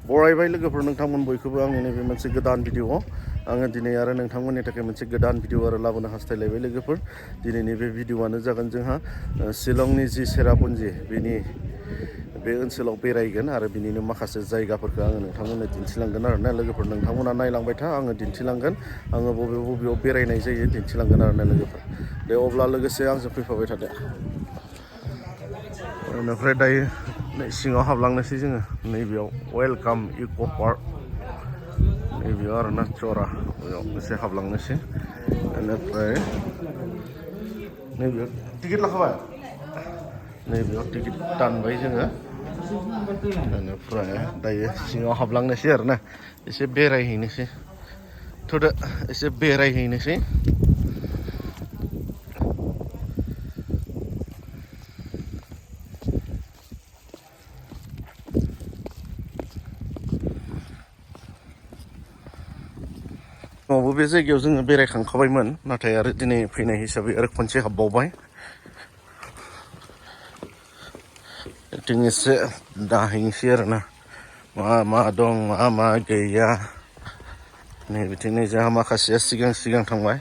बरायबाय लोगोफोर नोंथांमोन बयखौबो आंनि नैबे मोनसे गोदान भिडिअ आङो दिनै आरो नोंथांमोननि थाखाय मोनसे गोदान भिडिअ आरो लाबोनो हास्थायलायबाय लोगोफोर दिनैनि बे भिडिअआनो जागोन जोंहा शिलंनि जि चेरापुन्जि बेनि बे ओनसोलाव बेरायगोन आरो बिनिनो माखासे जायगाफोरखौ आङो नोंथांमोननो दिन्थिलांगोन आरोना लोगोफोर नोंथांमोना नायलांबाय था आङो दिन्थिलांगोन आङो बबेयाव बेरायनाय जायो दिन्थिलांगोन आरोना लोगोफोर दे अब्ला लोगोसे आंजों फैफाबाय थादो बेनिफ्राय दायो सिङाव हाबलांनोसै जोङो नैबेयाव वेलकाम इक' पार्क नैबेयाव आरोना चरा बेयाव एसे हाबलांनोसै बेनिफ्राय नैबेयाव टिकेट लाखाबाय नैबेयाव टिकेट दानबाय जोङो बेनिफ्राय दायो सिङाव हाबलांनोसै आरोना एसे बेरायहैनोसै थ'दो एसे बेरायहैनोसै बे जायगायाव जोङो बेरायखांखाबायमोन नाथाय आरो दिनै फैनाय हिसाबै आरो खनसे हाबबावबाय बिथिं एसे दाहैनोसै आरोना मा दं मा गैया नै बिथिं नै जोंहा माखासेया सिगां थांबाय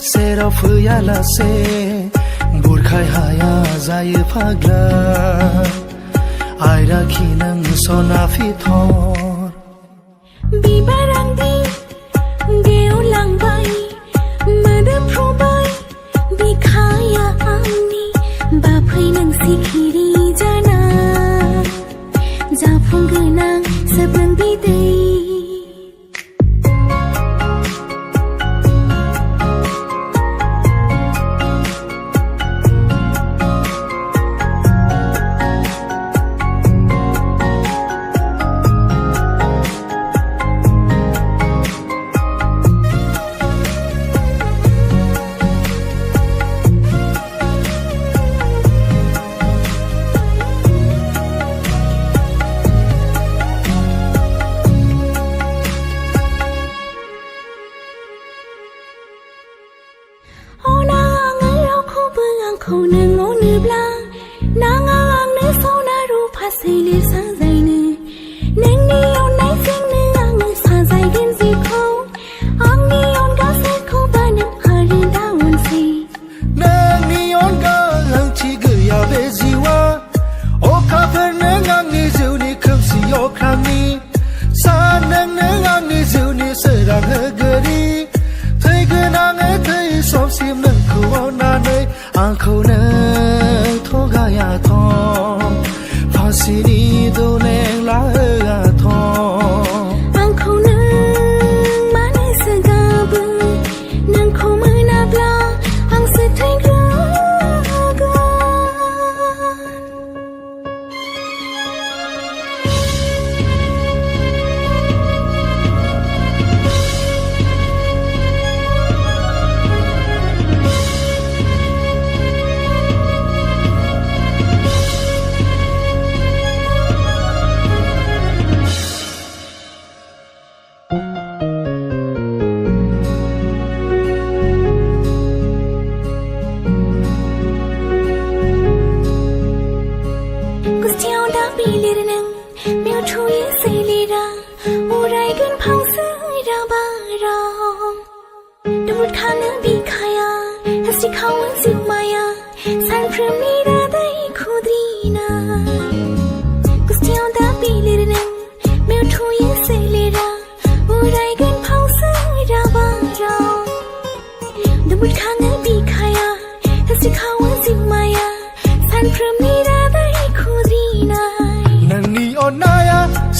सेराव फैयालासे बुरखाय हाया जायो फाग्ला आयराखि नों सना फिथर बिबारांदि गेवलांबाय मोदोमफ्रुबाय बिखाया आंनि बाफै नों सिखिरि जाना जाफुंगोन आं सोबों बिदै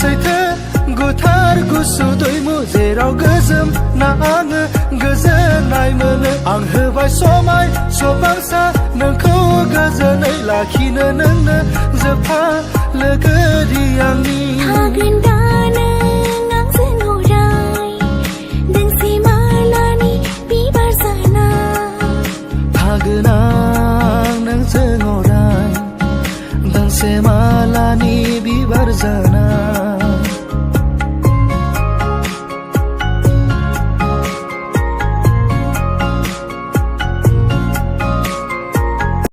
सैथो गुथार गुसु दैमु जेराव गोजोमना आङो गोजोननाय मोनो आं होबाय समाय सबांसा नोंखौ गोजोनै लाखिनो नोंनो जोबथा लोगोरि आंनि थागोन दा नों आंजों अराय दोंसे मालानि बिबार जाना थागोन आं नोंजों अराय दोंसे मालानि बिबार जाना